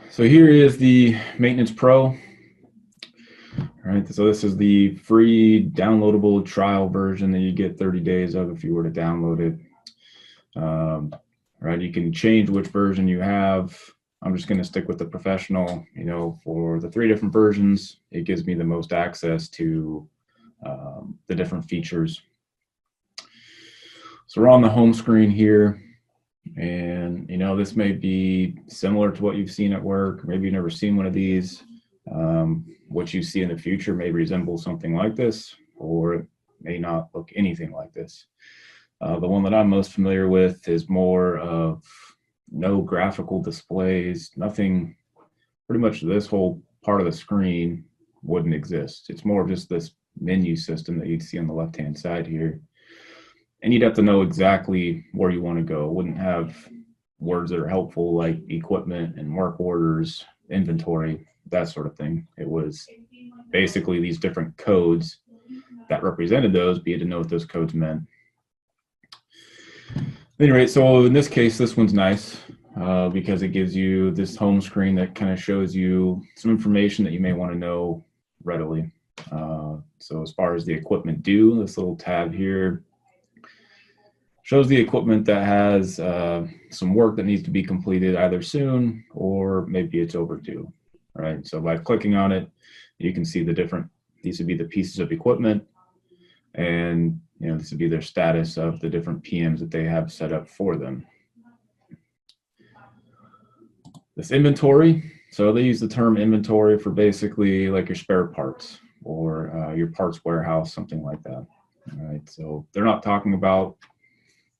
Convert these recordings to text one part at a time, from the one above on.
So here is the Maintenance Pro. All right, so this is the free downloadable trial version that you get 30 days of if you were to download it. Right, you can change which version you have. I'm just going to stick with the professional. For the 3 different versions, it gives me the most access to the different features. So we're on the home screen here. And this may be similar to what you've seen at work. Maybe you've never seen one of these. What you see in the future may resemble something like this, or it may not look anything like this. The one that I'm most familiar with is more of no graphical displays, nothing. Pretty much this whole part of the screen wouldn't exist. It's more of just this menu system that you'd see on the left-hand side here. And you'd have to know exactly where you want to go. It wouldn't have words that are helpful like equipment and work orders, inventory, that sort of thing. It was basically these different codes that represented those, but you had to know what those codes meant. Anyway, so in this case, this one's nice because it gives you this home screen that kind of shows you some information that you may want to know readily. So as far as the equipment due, this little tab here shows the equipment that has some work that needs to be completed either soon or maybe it's overdue. Right. So by clicking on it, you can see these would be the pieces of equipment, and this would be their status of the different PMs that they have set up for them. This inventory, so they use the term inventory for basically like your spare parts or your parts warehouse, something like that. All right. So they're not talking about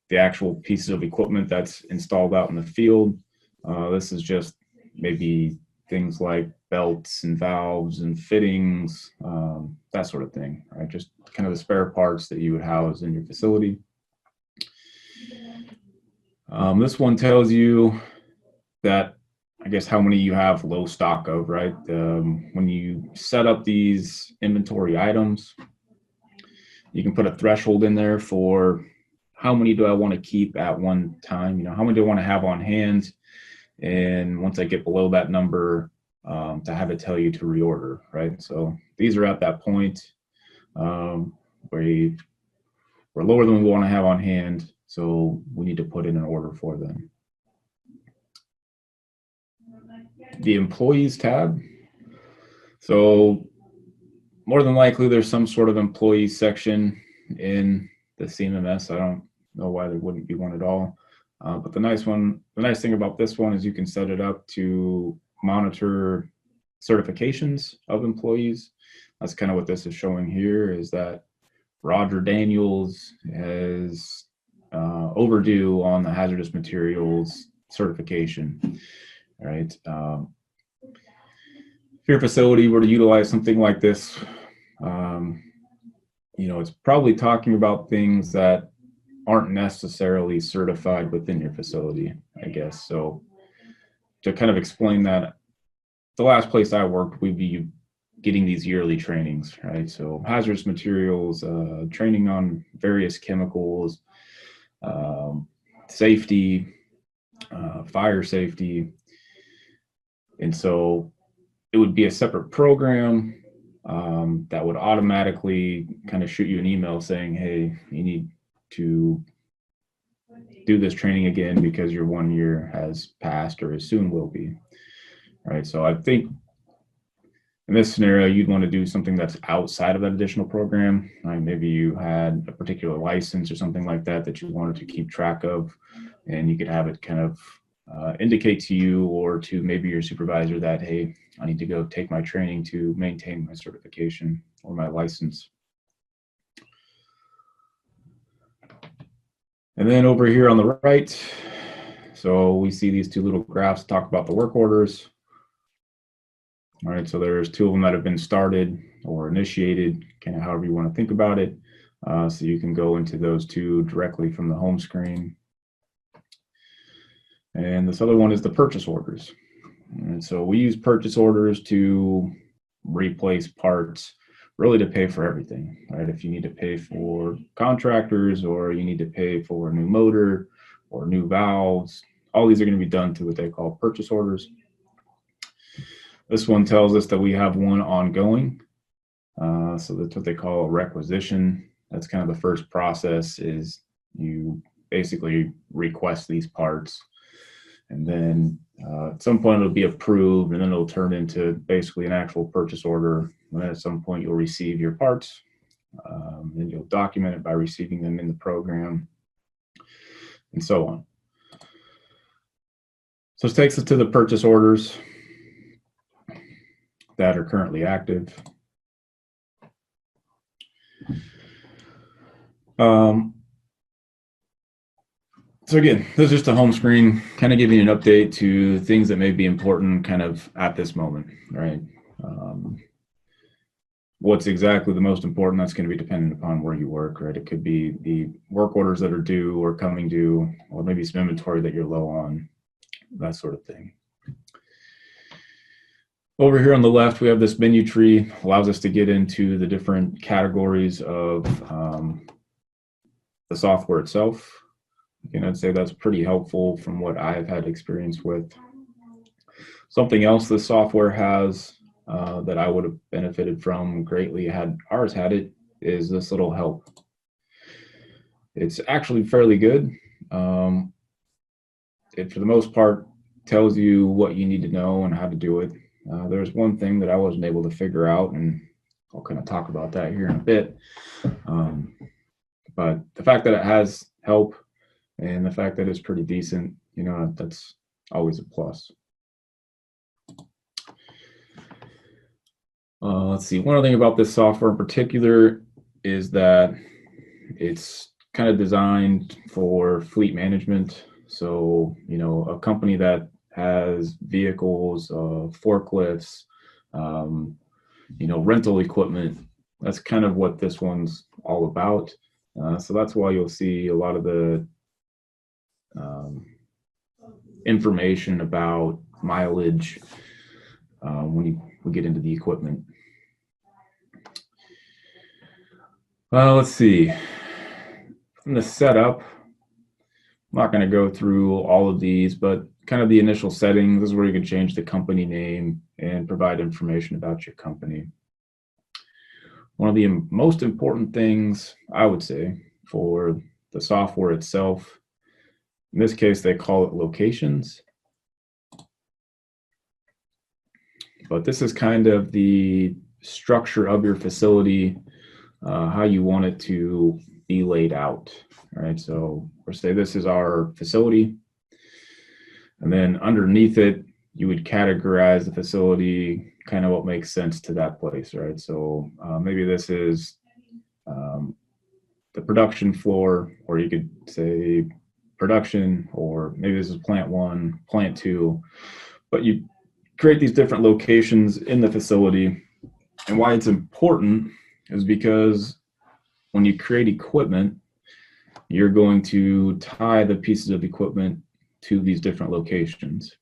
the actual pieces of equipment that's installed out in the field. This is just maybe things like belts and valves and fittings, that sort of thing, right? Just kind of the spare parts that you would house in your facility. This one tells you that, I guess, how many you have low stock of, right? When you set up these inventory items, you can put a threshold in there for how many do I want to keep at one time? How many do I want to have on hand? And once I get below that number, to have it tell you to reorder, right? So these are at that point where we're lower than we want to have on hand, so we need to put in an order for them. The employees tab. So more than likely, there's some sort of employee section in the CMMS. I don't know why there wouldn't be one at all. But the nice thing about this one is you can set it up to monitor certifications of employees. That's kind of what this is showing here, is that Roger Daniels is overdue on the hazardous materials certification. All right. If your facility were to utilize something like this, it's probably talking about things that aren't necessarily certified within your facility, I guess. So to kind of explain that, the last place I worked, we'd be getting these yearly trainings, right? So hazardous materials, training on various chemicals, safety, fire safety. And so it would be a separate program that would automatically kind of shoot you an email saying, hey, you need to do this training again because your 1 year has passed or soon will be. All right. So I think in this scenario, you'd want to do something that's outside of that additional program. Maybe you had a particular license or something like that that you wanted to keep track of, and you could have it kind of indicate to you or to maybe your supervisor that, hey, I need to go take my training to maintain my certification or my license. And then over here on the right, so we see these 2 little graphs talk about the work orders. All right, so there's 2 of them that have been started or initiated, kind of however you want to think about it. So you can go into those 2 directly from the home screen. And this other one is the purchase orders. And so we use purchase orders to replace parts, really to pay for everything, right? If you need to pay for contractors or you need to pay for a new motor or new valves, all these are going to be done through what they call purchase orders. This one tells us that we have one ongoing. So that's what they call a requisition. That's kind of the first process, is you basically request these parts, and then at some point it'll be approved, and then it'll turn into basically an actual purchase order. And then at some point you'll receive your parts, and you'll document it by receiving them in the program, and so on. So this takes us to the purchase orders that are currently active. So again, this is just a home screen, kind of giving you an update to things that may be important kind of at this moment, right? What's exactly the most important, that's going to be dependent upon where you work, right? It could be the work orders that are due or coming due, or maybe some inventory that you're low on, that sort of thing. Over here on the left, we have this menu tree, allows us to get into the different categories of the software itself. Again, I'd say that's pretty helpful from what I've had experience with. Something else this software has that I would have benefited from greatly had ours had it, is this little help. It's actually fairly good. It, for the most part, tells you what you need to know and how to do it. There's one thing that I wasn't able to figure out, and I'll kind of talk about that here in a bit. But the fact that it has help and the fact that it's pretty decent, you know, that's always a plus. Let's see, one other thing about this software in particular is that it's kind of designed for fleet management. So, you know, a company that has vehicles, forklifts, you know, rental equipment, that's kind of what this one's all about. So that's why you'll see a lot of the information about mileage when we get into the equipment. Let's see. From the setup, I'm not going to go through all of these, but kind of the initial settings, this is where you can change the company name and provide information about your company. One of the most important things, I would say, for the software itself, in this case, they call it locations. But this is kind of the structure of your facility, how you want it to be laid out. All right, so or say this is our facility, and then underneath it, you would categorize the facility, kind of what makes sense to that place, right? So maybe this is the production floor, or you could say production, or maybe this is plant 1, plant 2, but you create these different locations in the facility. And why it's important is because when you create equipment, you're going to tie the pieces of equipment to these different locations.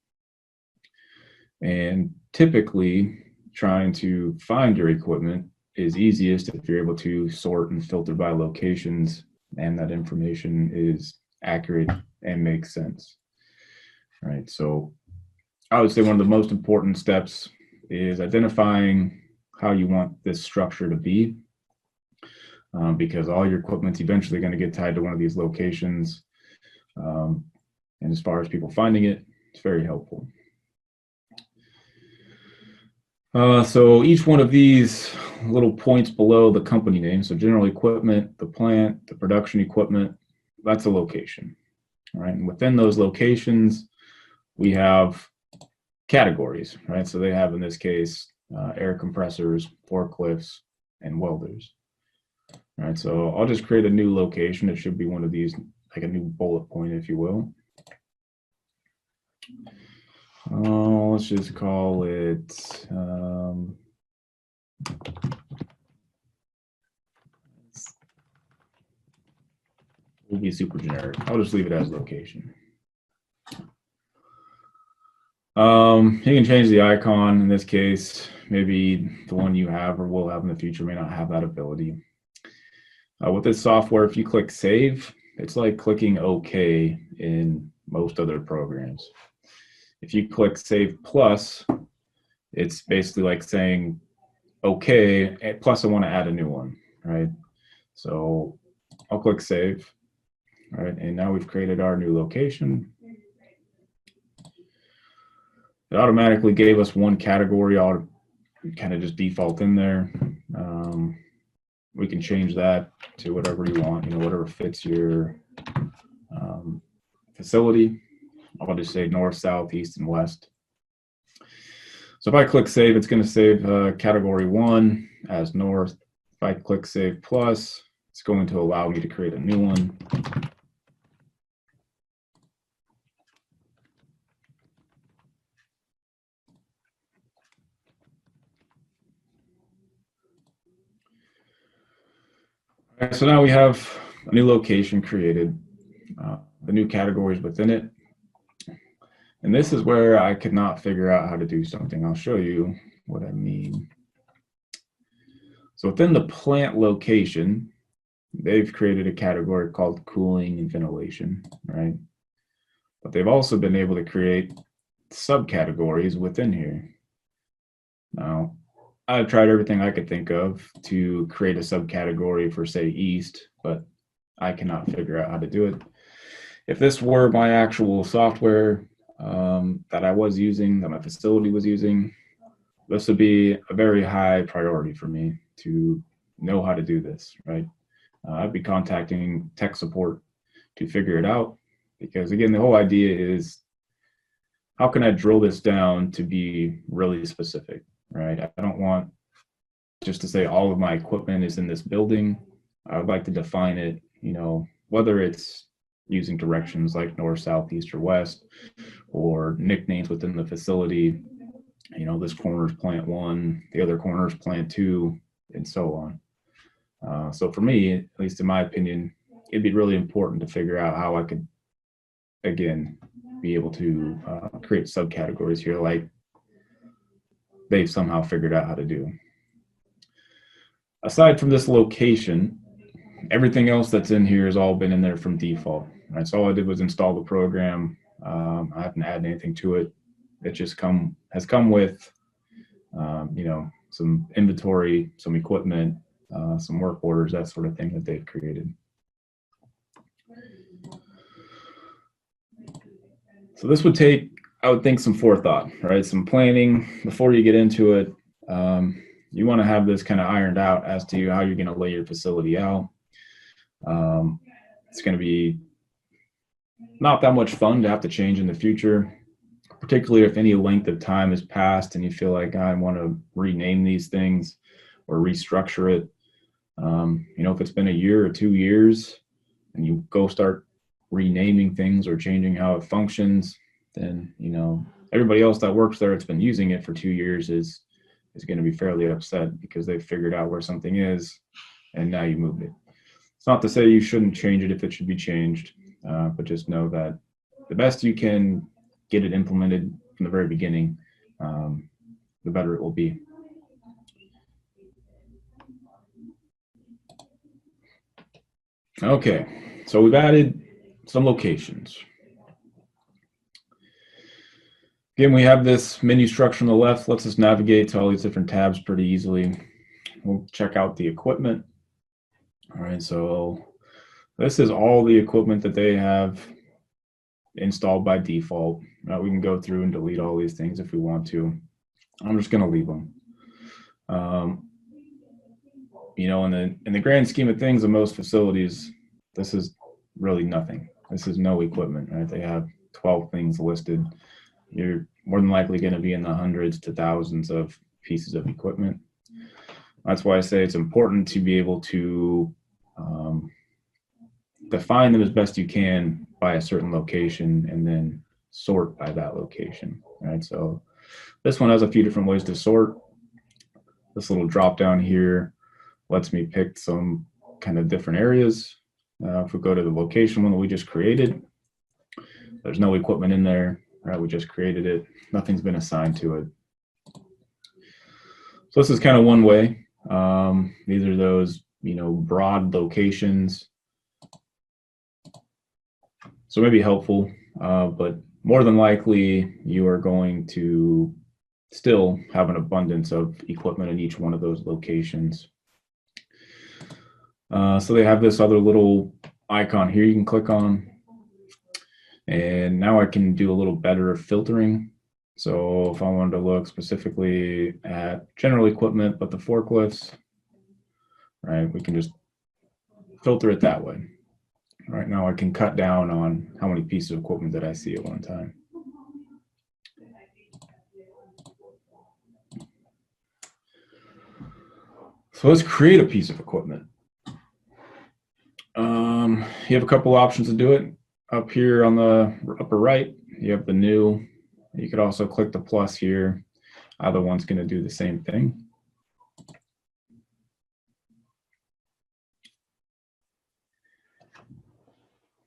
And typically, trying to find your equipment is easiest if you're able to sort and filter by locations, and that information is accurate and makes sense. All right, so I would say one of the most important steps is identifying how you want this structure to be, because all your equipment's eventually going to get tied to one of these locations. And as far as people finding it, it's very helpful. So each one of these little points below the company name, so general equipment, the plant, the production equipment, that's a location. All right, and within those locations, we have categories, right? So they have, in this case, air compressors, forklifts, and welders. All right, so I'll just create a new location. It should be one of these, like a new bullet point, if you will. Let's just call it will be super generic. I'll just leave it as location. You can change the icon. In this case, maybe the one you have or will have in the future may not have that ability. With this software, if you click save, it's like clicking OK in most other programs. If you click save plus, it's basically like saying, okay, plus I want to add a new one, right? So I'll click save, right? And now we've created our new location. It automatically gave us one category, kind of just default in there. We can change that to whatever you want, whatever fits your facility. I'll just say north, south, east, and west. So if I click save, it's going to save category 1 as north. If I click save plus, it's going to allow me to create a new one. All right, so now we have a new location created, the new categories within it. And this is where I could not figure out how to do something. I'll show you what I mean. So within the plant location, they've created a category called cooling and ventilation, right? But they've also been able to create subcategories within here. Now, I've tried everything I could think of to create a subcategory for, say, east, but I cannot figure out how to do it. If this were my actual software that I was using, that my facility was using, this would be a very high priority for me to know how to do this, right? I'd be contacting tech support to figure it out, because again, the whole idea is, how can I drill this down to be really specific, right? I don't want just to say all of my equipment is in this building. I would like to define it, whether it's using directions like north, south, east, or west, or nicknames within the facility. This corner is plant 1, the other corner is plant 2, and so on. So for me, at least in my opinion, it'd be really important to figure out how I could, again, be able to create subcategories here like they've somehow figured out how to do. Aside from this location, everything else that's in here has all been in there from default. Right? So all I did was install the program. I haven't added anything to it. It just has come with, some inventory, some equipment, some work orders, that sort of thing that they've created. So this would take, I would think, some forethought, right? Some planning before you get into it. You want to have this kind of ironed out as to how you're going to lay your facility out. It's going to be not that much fun to have to change in the future, particularly if any length of time has passed and you feel like I want to rename these things or restructure it. If it's been a year or 2 years and you go start renaming things or changing how it functions, then everybody else that works there, it's been using it for 2 years, is going to be fairly upset because they've figured out where something is and now you moved it. It's not to say you shouldn't change it if it should be changed, but just know that the best you can get it implemented from the very beginning, the better it will be. Okay, so we've added some locations. Again, we have this menu structure on the left, lets us navigate to all these different tabs pretty easily. We'll check out the equipment. All right, so this is all the equipment that they have installed by default. We can go through and delete all these things if we want to. I'm just going to leave them. In the grand scheme of things, in most facilities, this is really nothing. This is no equipment, right? They have 12 things listed. You're more than likely going to be in the hundreds to thousands of pieces of equipment. That's why I say it's important to be able to define them as best you can by a certain location and then sort by that location, right? So this one has a few different ways to sort. This little drop down here lets me pick some kind of different areas. If we go to the location one that we just created, there's no equipment in there, right? We just created it. Nothing's been assigned to it. So this is kind of one way. These are those, broad locations. So it may be helpful, but more than likely you are going to still have an abundance of equipment in each one of those locations. So they have this other little icon here you can click on. And now I can do a little better filtering. So if I wanted to look specifically at general equipment, but the forklifts, right, we can just filter it that way. Right now I can cut down on how many pieces of equipment that I see at one time. So let's create a piece of equipment. You have a couple options to do it. Up here on the upper right, you have the new. You could also click the plus here. Either one's going to do the same thing.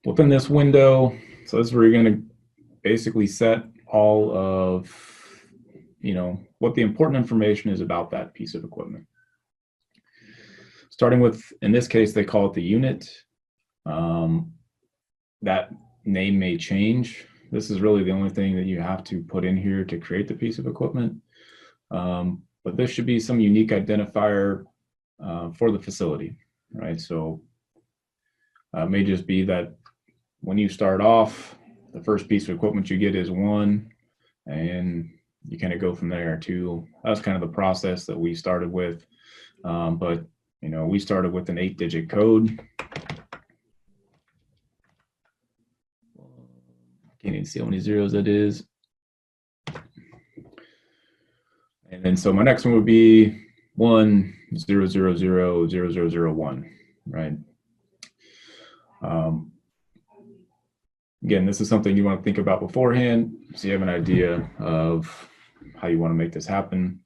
Within this window, so this is where you're going to basically set all of, what the important information is about that piece of equipment. Starting with, in this case, they call it the unit. That name may change. This is really the only thing that you have to put in here to create the piece of equipment. But this should be some unique identifier for the facility, right? So it may just be that when you start off, the first piece of equipment you get is 1, and you kind of go from there to, that's kind of the process that we started with. But we started with an 8-digit code. Can't even see how many zeros that is. And then so my next one would be 100000001, right? Again, this is something you want to think about beforehand, so you have an idea of how you want to make this happen.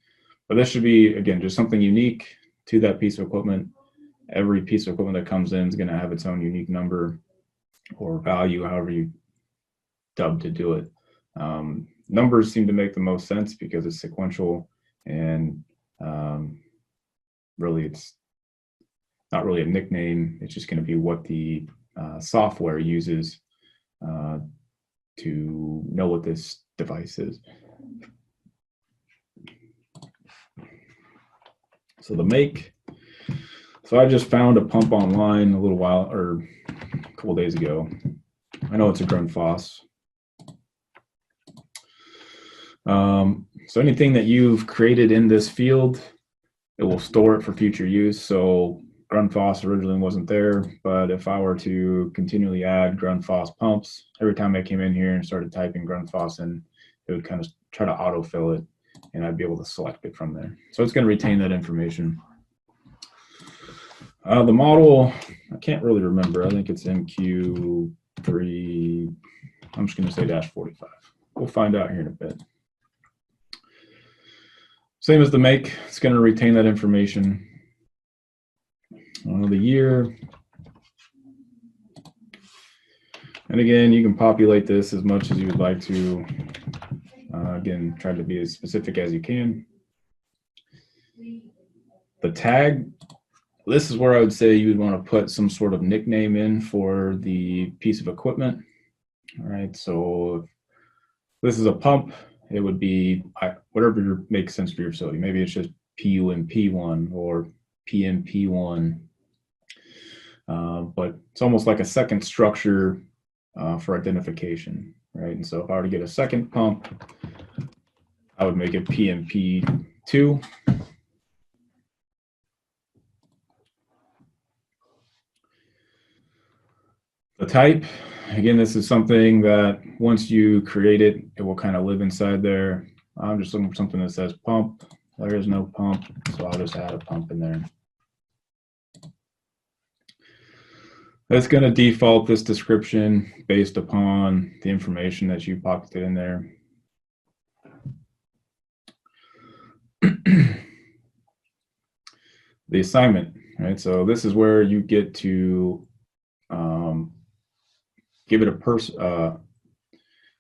But this should be, again, just something unique to that piece of equipment. Every piece of equipment that comes in is going to have its own unique number or value, however you dub to do it. Numbers seem to make the most sense because it's sequential, and really it's not really a nickname. It's just going to be what the software uses to know what this device is. So the make. So I just found a pump online a little while, or a couple days ago. I know it's a Grundfos. So anything that you've created in this field, it will store it for future use. So Grundfos originally wasn't there, but if I were to continually add Grundfos pumps, every time I came in here and started typing Grundfos in, it would kind of try to autofill it, and I'd be able to select it from there. So it's going to retain that information. The model, I can't really remember. I think it's MQ3. I'm just going to say -45. We'll find out here in a bit. Same as the make, it's going to retain that information. The year. And again, you can populate this as much as you would like to. Again, try to be as specific as you can. The tag, this is where I would say you would want to put some sort of nickname in for the piece of equipment. All right, so if this is a pump, it would be whatever makes sense for your facility. Maybe it's just PUMP1 or PMP1. But it's almost like a second structure for identification, right? And so if I were to get a second pump, I would make it PMP2. The type, again, this is something that once you create it, it will kind of live inside there. I'm just looking for something that says pump. There is no pump, so I'll just add a pump in there. That's going to default this description based upon the information that you pocketed in there. The assignment, right? So this is where you get to give it a place that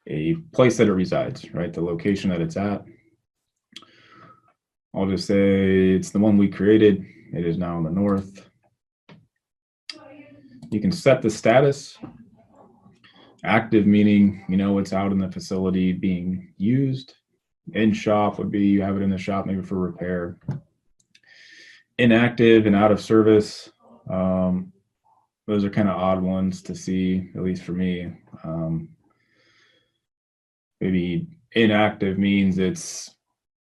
it resides, right? The location that it's at. I'll just say it's the one we created. It is now in the north. You can set the status. Active meaning, it's out in the facility being used. In shop would be you have it in the shop maybe for repair. Inactive and out of service. Those are kind of odd ones to see, at least for me. Maybe inactive means it's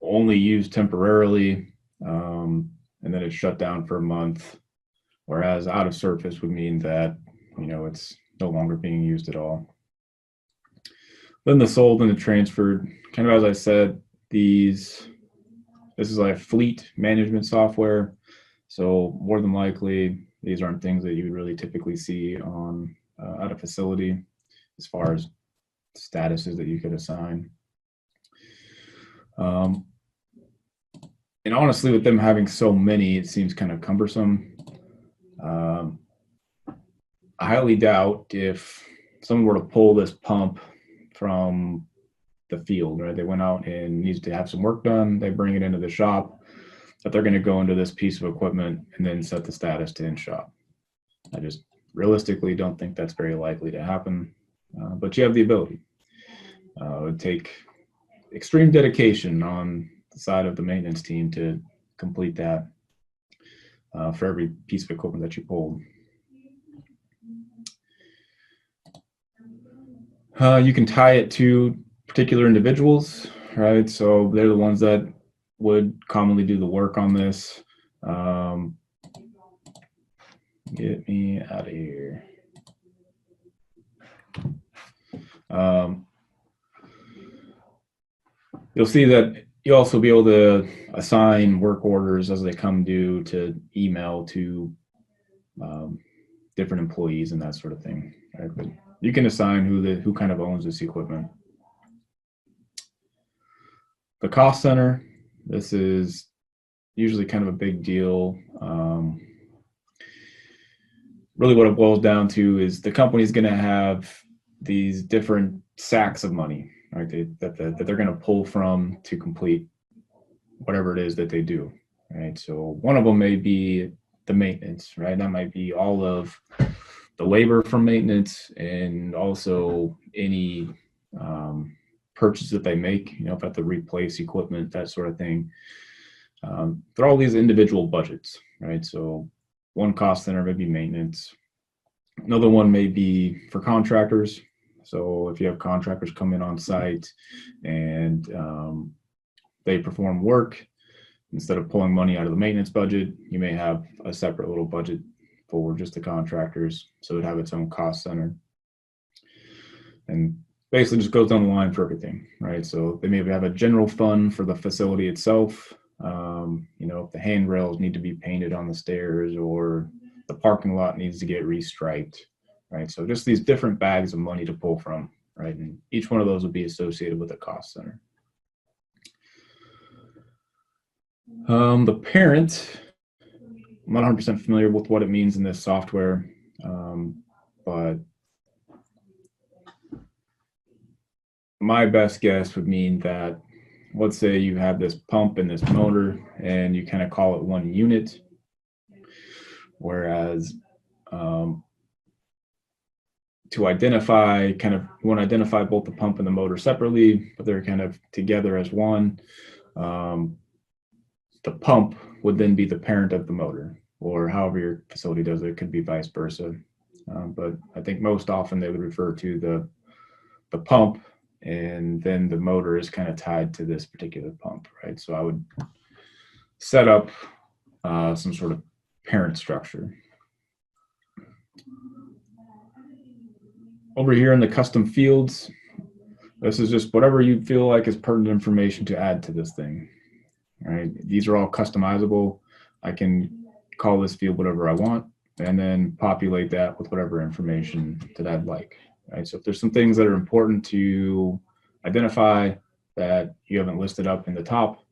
only used temporarily, and then it's shut down for a month. Whereas out of service would mean that, it's no longer being used at all. Then the sold and the transferred, kind of as I said, this is like fleet management software. So more than likely, these aren't things that you would really typically see on at a facility as far as statuses that you could assign. And honestly, with them having so many, it seems kind of cumbersome. I highly doubt if someone were to pull this pump from the field, right? They went out and needs to have some work done. They bring it into the shop, that they're going to go into this piece of equipment and then set the status to in shop. I just realistically don't think that's very likely to happen, but you have the ability. It would take extreme dedication on the side of the maintenance team to complete that for every piece of equipment that you pulled. You can tie it to particular individuals, right? So they're the ones that would commonly do the work on this. Get me out of here. You'll see that you'll also be able to assign work orders as they come due to email to different employees and that sort of thing. Right? But you can assign who kind of owns this equipment. The cost center, this is usually kind of a big deal. Really what it boils down to is the company's going to have these different sacks of money, right, that they're going to pull from to complete whatever it is that they do, right? So one of them may be the maintenance, right? That might be all of the labor from maintenance and also any purchase that they make, if I have to replace equipment, that sort of thing. They're all these individual budgets, right? So one cost center may be maintenance. Another one may be for contractors. So if you have contractors come in on site and they perform work, instead of pulling money out of the maintenance budget, you may have a separate little budget for just the contractors. So it'd have its own cost center. And basically just goes down the line for everything, right? So they maybe have a general fund for the facility itself. If the handrails need to be painted on the stairs or the parking lot needs to get restriped, right? So just these different bags of money to pull from, right? And each one of those would be associated with a cost center. The parent, I'm not 100% familiar with what it means in this software, but my best guess would mean that, let's say you have this pump and this motor and you kind of call it one unit, whereas to identify you want to identify both the pump and the motor separately, but they're kind of together as one. The pump would then be the parent of the motor, or however your facility does it. It could be vice versa. But I think most often they would refer to the pump, and then the motor is kind of tied to this particular pump, right? So I would set up some sort of parent structure. Over here in the custom fields, this is just whatever you feel like is pertinent information to add to this thing, right? These are all customizable. I can call this field whatever I want and then populate that with whatever information that I'd like, right? So if there's some things that are important to identify that you haven't listed up in the top,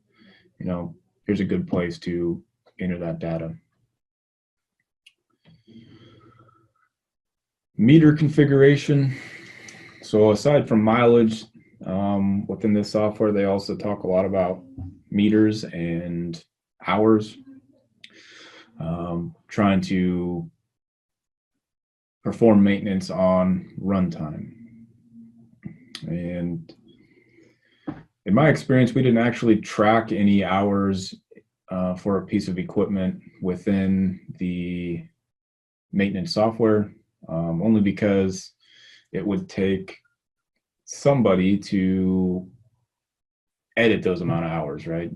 here's a good place to enter that data. Meter configuration. So aside from mileage, within this software, they also talk a lot about meters and hours, trying to perform maintenance on runtime. And In my experience, we didn't actually track any hours for a piece of equipment within the maintenance software, only because it would take somebody to edit those amount of hours, right?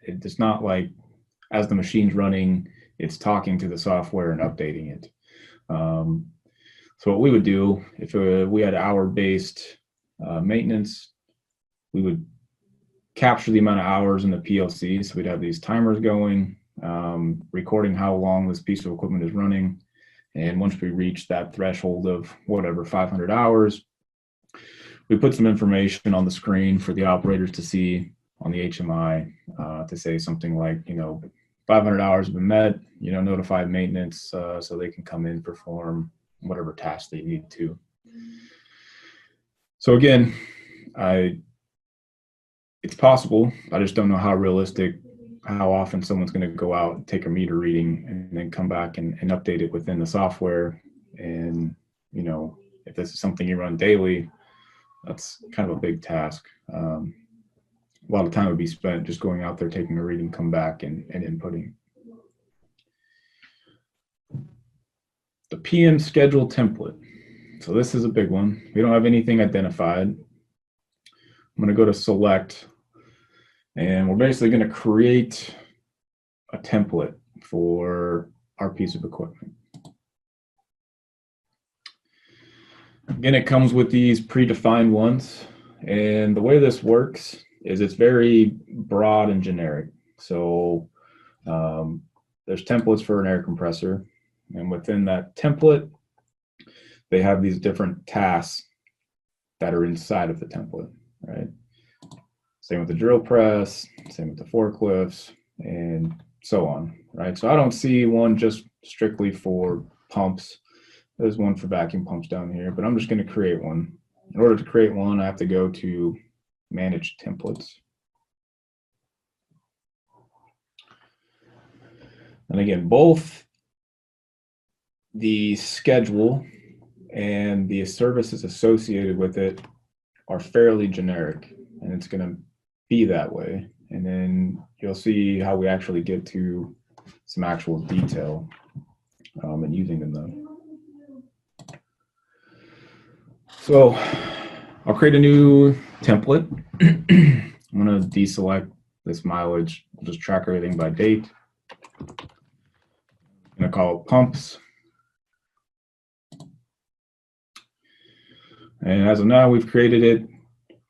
It's not like as the machine's running, it's talking to the software and updating it. So what we would do if we had hour-based maintenance, we would capture the amount of hours in the PLC. So we'd have these timers going, recording how long this piece of equipment is running. And once we reach that threshold of whatever, 500 hours, we put some information on the screen for the operators to see on the HMI to say something like, 500 hours have been met, notify maintenance so they can come in, perform whatever task they need to. So again, it's possible. I just don't know how realistic, how often someone's going to go out and take a meter reading and then come back and update it within the software. And, if this is something you run daily, that's kind of a big task. A lot of time would be spent just going out there, taking a reading, come back and inputting. The PM schedule template. So this is a big one. We don't have anything identified. I'm going to go to select, and we're basically going to create a template for our piece of equipment. Again, it comes with these predefined ones, and the way this works is it's very broad and generic. So there's templates for an air compressor, and within that template, they have these different tasks that are inside of the template, right? Same with the drill press, same with the forklifts, and so on, right? So I don't see one just strictly for pumps. There's one for vacuum pumps down here, but I'm just going to create one. In order to create one, I have to go to Manage Templates. And again, both the schedule and the services associated with it are fairly generic, and it's going to be that way. And then you'll see how we actually get to some actual detail and using them though. So I'll create a new template. I'm going to deselect this mileage. I'll just track everything by date. I'm going to call it pumps. And as of now, we've created it,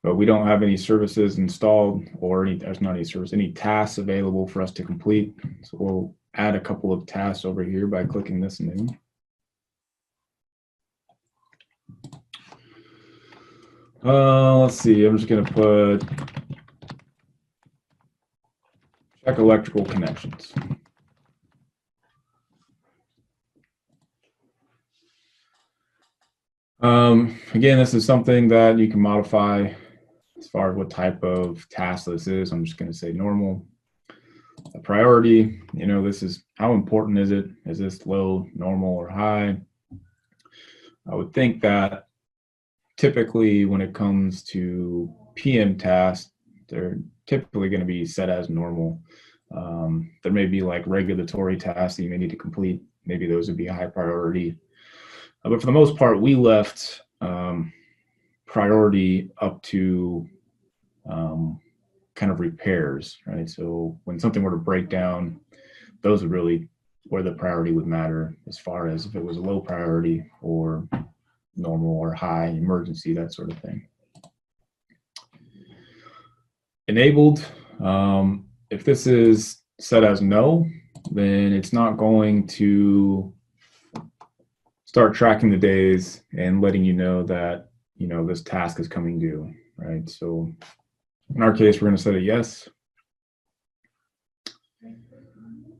but we don't have any services installed or there's not any tasks available for us to complete. So we'll add a couple of tasks over here by clicking this new. Let's see, I'm just going to put check electrical connections. Again, this is something that you can modify as far as what type of task this is. I'm just going to say normal. A priority, this is how important is it? Is this low, normal, or high? I would think that typically when it comes to PM tasks, they're typically going to be set as normal. There may be like regulatory tasks that you may need to complete. Maybe those would be high priority. But for the most part, we left priority up to kind of repairs, right? So when something were to break down, those are really where the priority would matter as far as if it was a low priority or normal or high, emergency, that sort of thing. Enabled, if this is set as no, then it's not going to start tracking the days and letting you know that, this task is coming due, right? So in our case, we're going to set a yes.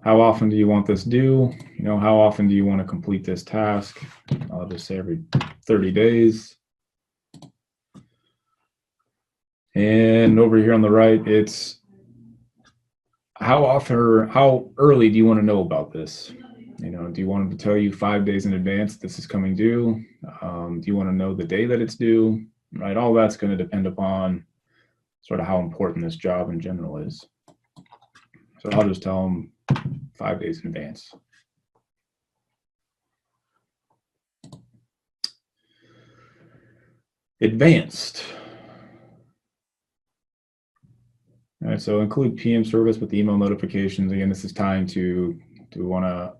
How often do you want this due? How often do you want to complete this task? I'll just say every 30 days. And over here on the right, it's how often or how early do you want to know about this? Do you want them to tell you 5 days in advance this is coming due? Do you want to know the day that it's due? Right, all that's going to depend upon sort of how important this job in general is. So I'll just tell them 5 days in advance. Advanced. All right, so include PM service with email notifications. Again, this is time to want to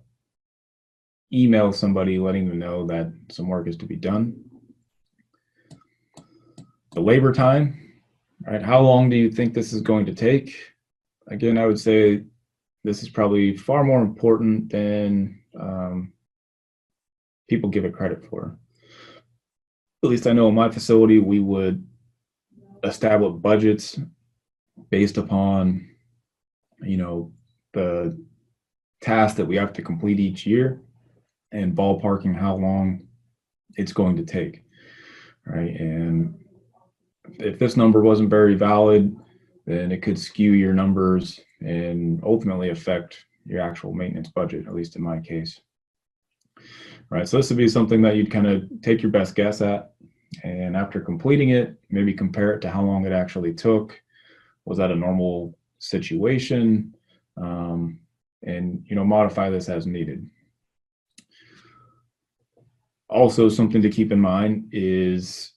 email somebody letting them know that some work is to be done. The labor time, right? How long do you think this is going to take? Again, I would say this is probably far more important than people give it credit for. At least I know in my facility, we would establish budgets based upon, the tasks that we have to complete each year and ballparking how long it's going to take, right? And if this number wasn't very valid, then it could skew your numbers and ultimately affect your actual maintenance budget, at least in my case. Right, so this would be something that you'd kind of take your best guess at, and after completing it, maybe compare it to how long it actually took. Was that a normal situation? And modify this as needed. Also, something to keep in mind is,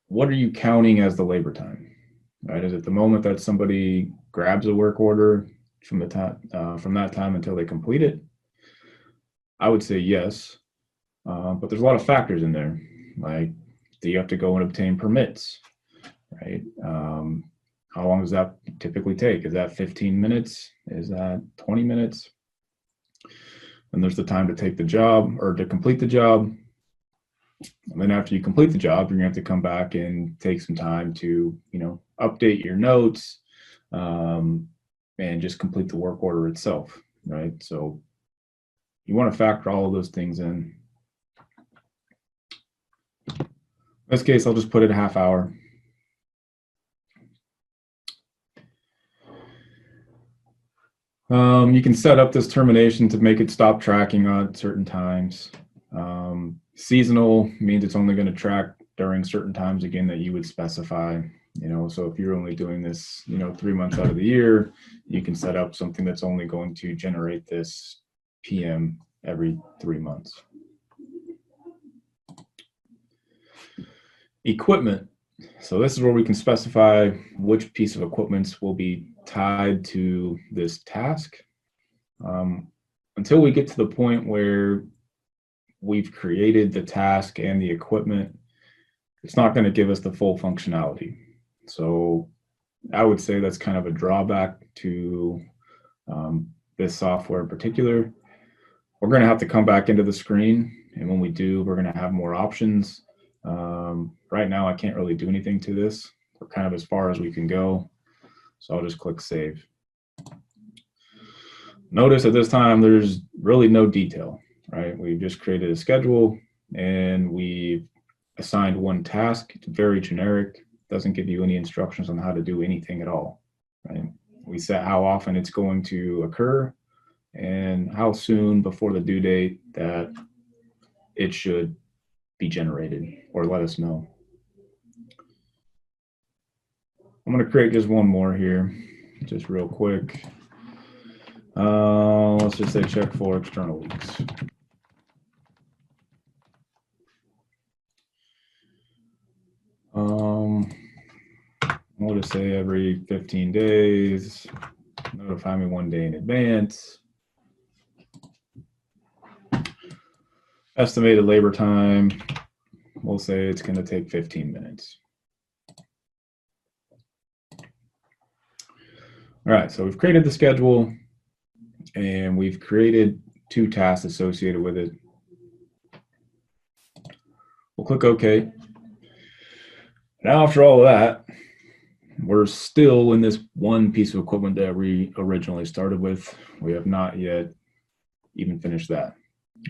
what are you counting as the labor time? Right? Is it the moment that somebody grabs a work order from the time from that time until they complete it? I would say yes, but there's a lot of factors in there. Like, do you have to go and obtain permits, right? How long does that typically take? Is that 15 minutes? Is that 20 minutes? And there's the time to take the job or to complete the job. And then after you complete the job, you're gonna have to come back and take some time to, update your notes and just complete the work order itself, right? So you want to factor all of those things in. In this case, I'll just put it a half hour. You can set up this termination to make it stop tracking on certain times. Seasonal means it's only going to track during certain times, again, that you would specify. So if you're only doing this, 3 months out of the year, you can set up something that's only going to generate this PM every 3 months. Equipment. So this is where we can specify which piece of equipment will be tied to this task. Until we get to the point where we've created the task and the equipment, it's not going to give us the full functionality. So I would say that's kind of a drawback to this software in particular. We're going to have to come back into the screen, and when we do, we're going to have more options. Right now, I can't really do anything to this. We're kind of as far as we can go. So I'll just click save. Notice at this time, there's really no detail, right? We've just created a schedule and we've assigned one task. It's very generic. Doesn't give you any instructions on how to do anything at all, right? We set how often it's going to occur and how soon before the due date that it should be generated, or let us know. I'm going to create just one more here, just real quick. Let's just say check for external leaks. We'll just say every 15 days, notify me 1 day in advance. Estimated labor time, we'll say it's going to take 15 minutes. All right, so we've created the schedule and we've created 2 tasks associated with it. We'll click OK. Now, after all of that, we're still in this one piece of equipment that we originally started with. We have not yet even finished that.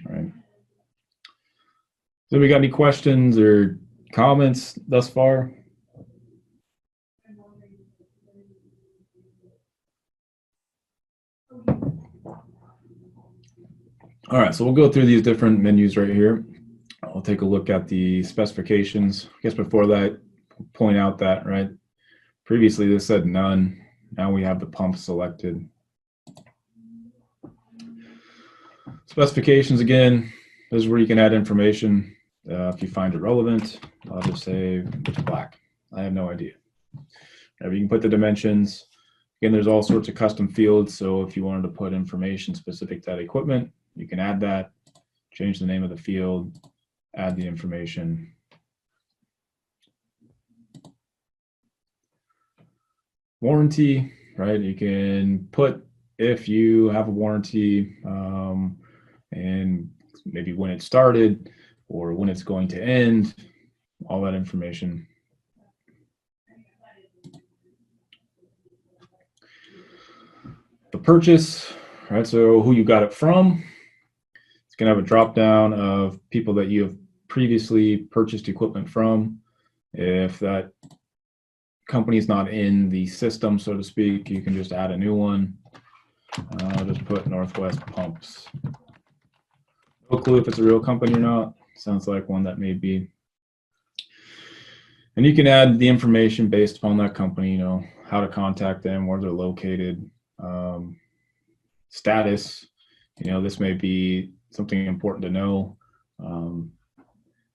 All right. So we got any questions or comments thus far? All right, so we'll go through these different menus right here. I'll take a look at the specifications. I guess before that, point out that, right, Previously this said none. Now we have the pump selected. Specifications again, this is where you can add information. If you find it relevant, I'll just say it's black. I have no idea. You can put the dimensions. Again, there's all sorts of custom fields. So if you wanted to put information specific to that equipment, you can add that, change the name of the field, add the information. Warranty, right? You can put if you have a warranty and maybe when it started or when it's going to end, all that information. The purchase, right? So who you got it from. It's going to have a drop down of people that you have previously purchased equipment from. If that company is not in the system, so to speak, you can just add a new one. I'll just put Northwest Pumps. No clue if it's a real company or not. Sounds like one that may be. And you can add the information based upon that company, you know, how to contact them, where they're located, status. You know, this may be something important to know.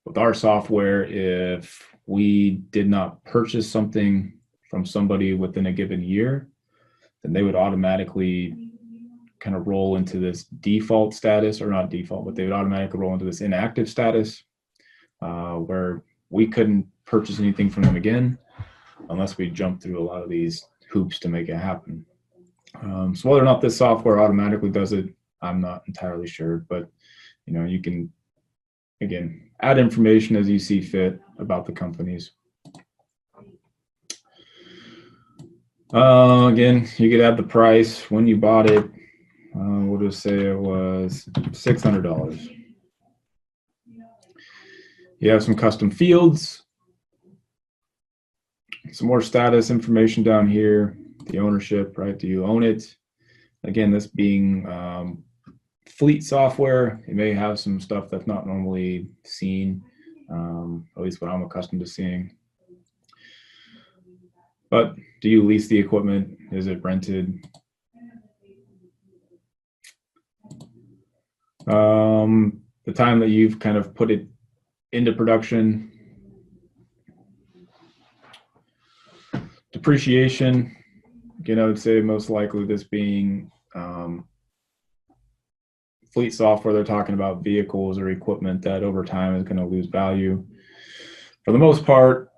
With our software, if we did not purchase something from somebody within a given year, then they would automatically kind of roll into this default status, or not default, but they would automatically roll into this inactive status where we couldn't purchase anything from them again unless we jump through a lot of these hoops to make it happen. So whether or not this software automatically does it, I'm not entirely sure, but you know, you can, again, add information as you see fit about the companies. Again, you could add the price when you bought it. We'll just say it was $600. You have some custom fields, some more status information down here, the ownership, right? Do you own it? Again, this being fleet software, it may have some stuff that's not normally seen, at least what I'm accustomed to seeing. But do you lease the equipment? Is it rented? The time that you've kind of put it into production. Depreciation, again, I would say most likely this being fleet software, they're talking about vehicles or equipment that over time is going to lose value. For the most part,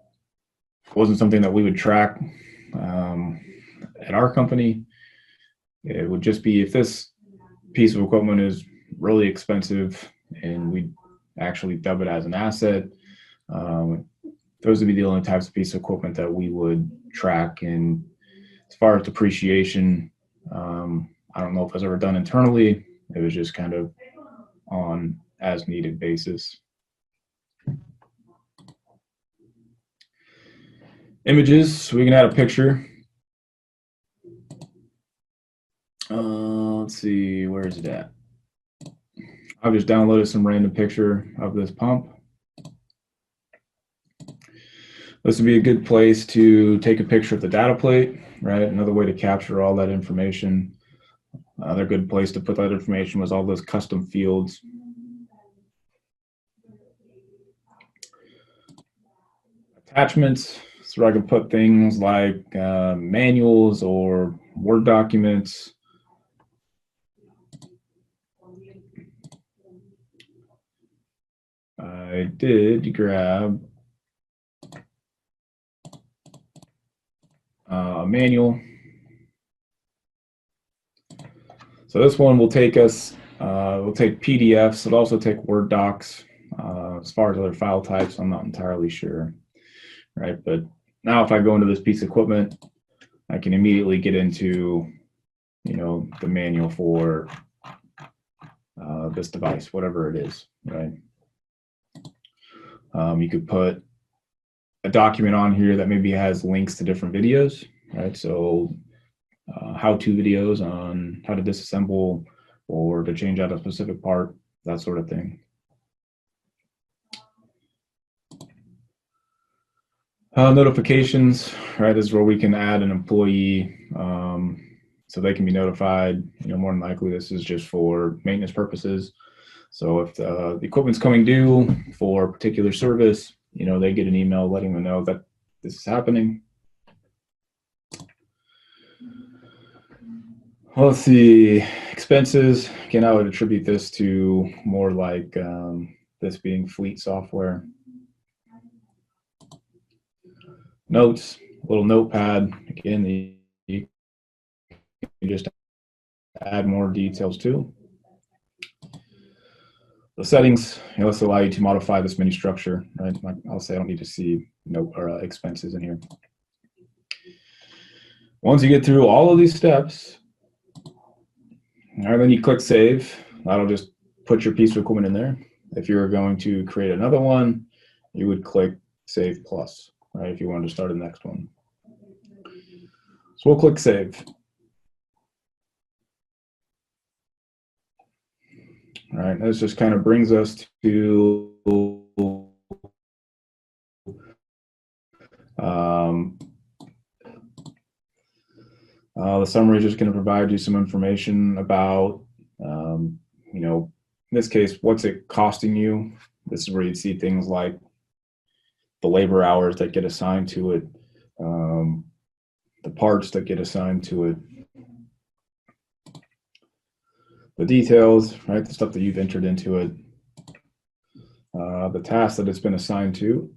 it wasn't something that we would track at our company. It would just be if this piece of equipment is really expensive and we actually dub it as an asset, those would be the only types of piece of equipment that we would track. And as far as depreciation, I don't know if it was ever done internally. It was just kind of on as needed basis. Images, so we can add a picture. Let's see, where is it at? I've just downloaded some random picture of this pump. This would be a good place to take a picture of the data plate, right? Another way to capture all that information. Another good place to put that information was all those custom fields. Attachments, so I can put things like manuals or Word documents. I did grab a manual. So this one will take us, we'll take PDFs, it'll also take Word docs. As far as other file types, I'm not entirely sure, right? But now if I go into this piece of equipment, I can immediately get into, you know, the manual for this device, whatever it is, right? You could put a document on here that maybe has links to different videos, right? So how-to videos on how to disassemble or to change out a specific part, that sort of thing. Notifications, right, is where we can add an employee so they can be notified. More than likely this is just for maintenance purposes. So if the equipment's coming due for a particular service, they get an email letting them know that this is happening. Well, let's see, expenses. Again, I would attribute this to more like this being fleet software. Notes, a little notepad. Again, you can just add more details too. The settings, let's allow you to modify this menu structure. Right? I'll say I don't need to see note or expenses in here. Once you get through all of these steps, all right, then you click save. That'll just put your piece of equipment in there. If you were going to create another one, you would click save plus, right? If you wanted to start the next one. So we'll click save. All right, this just kind of brings us to the summary is just going to provide you some information about, in this case, what's it costing you? This is where you'd see things like the labor hours that get assigned to it, the parts that get assigned to it, the details, right, the stuff that you've entered into it, the tasks that it's been assigned to.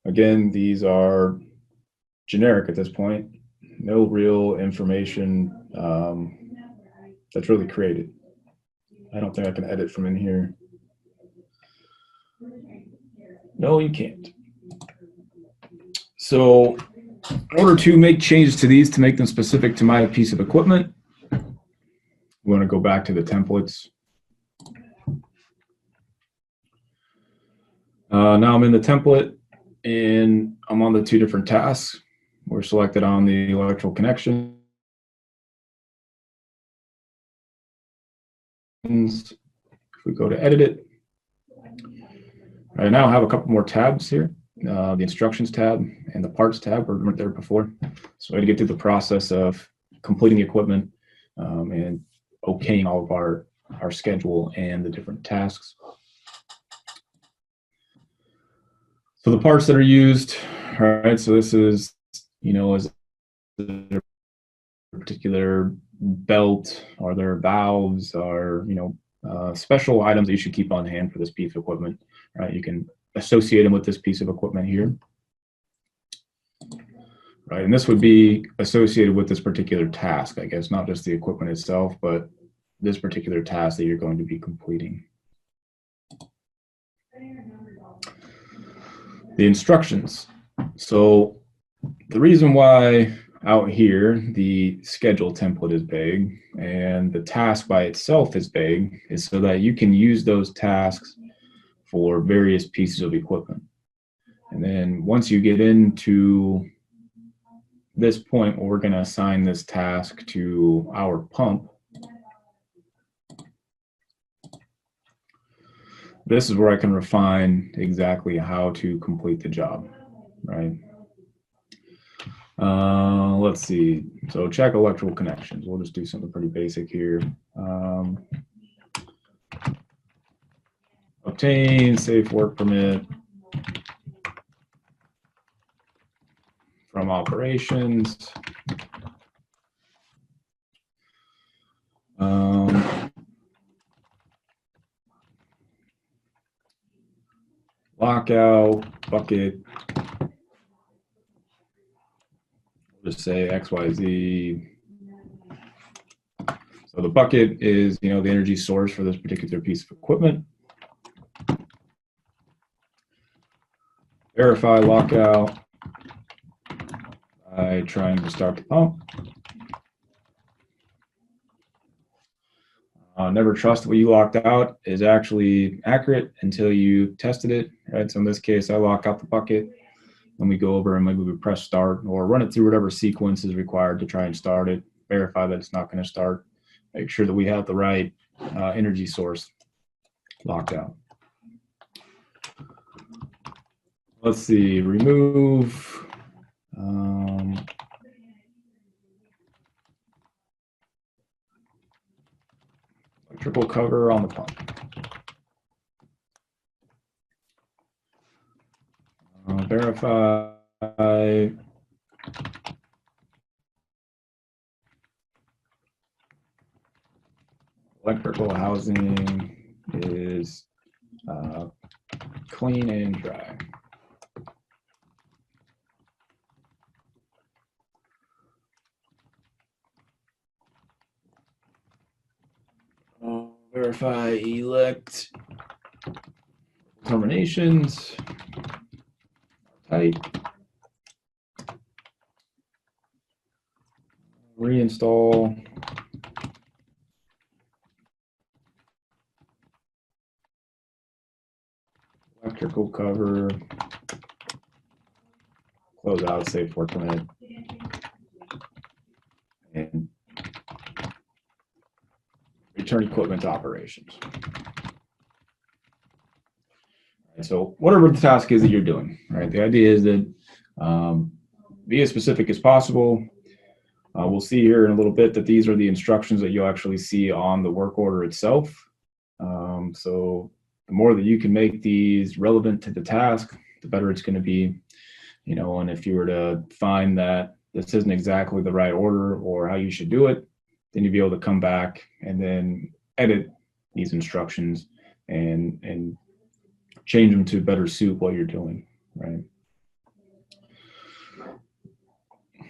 Again, these are generic at this point. No real information that's really created. I don't think I can edit from in here. No, you can't. So in order to make changes to these to make them specific to my piece of equipment, we want to go back to the templates. Now I'm in the template and I'm on the two different tasks. We're selected on the electrical connection. If we go to edit it, I now have a couple more tabs here. The instructions tab and the parts tab weren't there before. So I had to get through the process of completing the equipment and okaying all of our schedule and the different tasks. So the parts that are used, all right, so this is, is a particular belt, are there valves, or, special items that you should keep on hand for this piece of equipment, right? You can associate them with this piece of equipment here, right? And this would be associated with this particular task, I guess, not just the equipment itself, but this particular task that you're going to be completing. The instructions. So the reason why out here the schedule template is big and the task by itself is big is so that you can use those tasks for various pieces of equipment. And then once you get into this point where we're going to assign this task to our pump, this is where I can refine exactly how to complete the job, right? Let's see. So check electrical connections. We'll just do something pretty basic here. Obtain safe work permit from operations. Lockout, bucket, we'll just say XYZ. So the bucket is, the energy source for this particular piece of equipment. Verify lockout by trying to start the pump. Never trust what you locked out is actually accurate until you tested it, right? So in this case, I lock out the bucket, then we go over and maybe we press start or run it through whatever sequence is required to try and start it, verify that it's not going to start, make sure that we have the right energy source locked out. let's see, remove electrical cover on the pump. Verify electrical housing is clean and dry. Verify elect terminations tight. Reinstall electrical cover. Close out, save work limit, and return equipment to operations. Right, so whatever the task is that you're doing, right? The idea is that be as specific as possible. We'll see here in a little bit that these are the instructions that you'll actually see on the work order itself. So the more that you can make these relevant to the task, the better it's going to be. You know, and if you were to find that this isn't exactly the right order or how you should do it, then you'd be able to come back and then edit these instructions and change them to better suit what you're doing, right?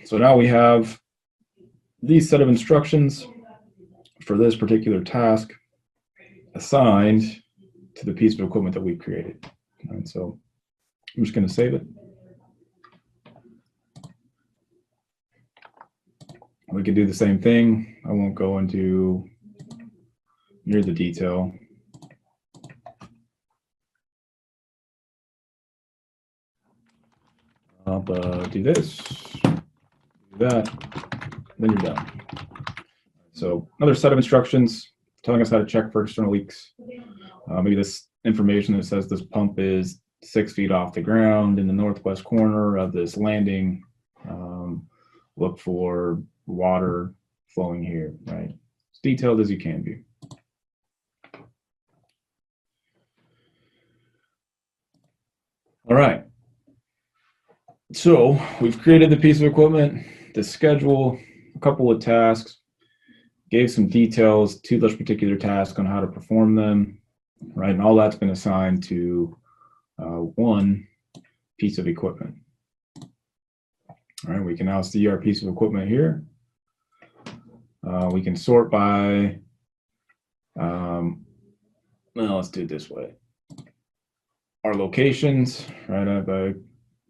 So now we have these set of instructions for this particular task assigned to the piece of equipment that we created. All right, so I'm just going to save it. We can do the same thing. I won't go into near the detail. I'll do this, do that, then you're done. So another set of instructions telling us how to check for external leaks. Maybe this information that says this pump is 6 feet off the ground in the northwest corner of this landing. Look for water flowing here, right? As detailed as you can be. All right. So we've created the piece of equipment, the schedule, a couple of tasks, gave some details to those particular tasks on how to perform them, right? And all that's been assigned to one piece of equipment. All right, we can now see our piece of equipment here. We can sort by, well, let's do it this way. Our locations, right? If I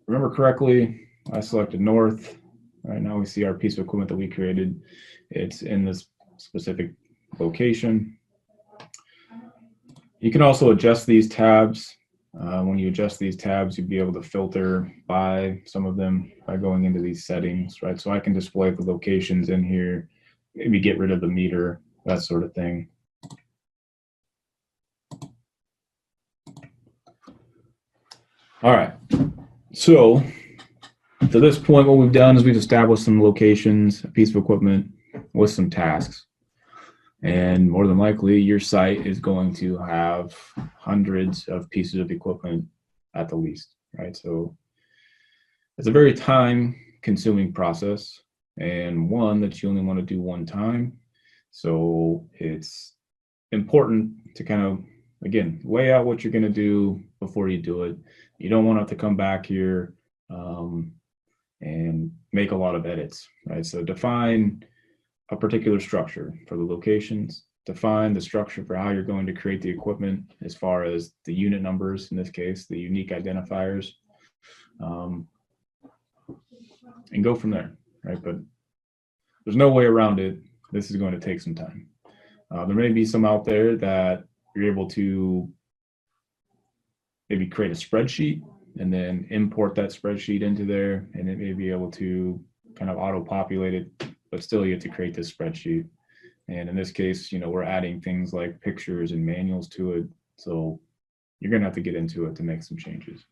remember correctly, I selected north. Right now we see our piece of equipment that we created. It's in this specific location. You can also adjust these tabs. When you adjust these tabs, you'll be able to filter by some of them by going into these settings, right? So I can display the locations in here, maybe get rid of the meter, that sort of thing. All right, so to this point, what we've done is we've established some locations, a piece of equipment with some tasks. And more than likely, your site is going to have hundreds of pieces of equipment at the least, right? So it's a very time-consuming process, and one that you only want to do one time. So it's important to kind of, again, lay out what you're going to do before you do it. You don't want to have to come back here and make a lot of edits, right? So define a particular structure for the locations, define the structure for how you're going to create the equipment as far as the unit numbers, in this case, the unique identifiers, and go from there, right? But there's no way around it. This is going to take some time. There may be some out there that you're able to maybe create a spreadsheet and then import that spreadsheet into there, and it may be able to kind of auto-populate it, but still you have to create this spreadsheet. And in this case, you know, we're adding things like pictures and manuals to it, so you're gonna have to get into it to make some changes.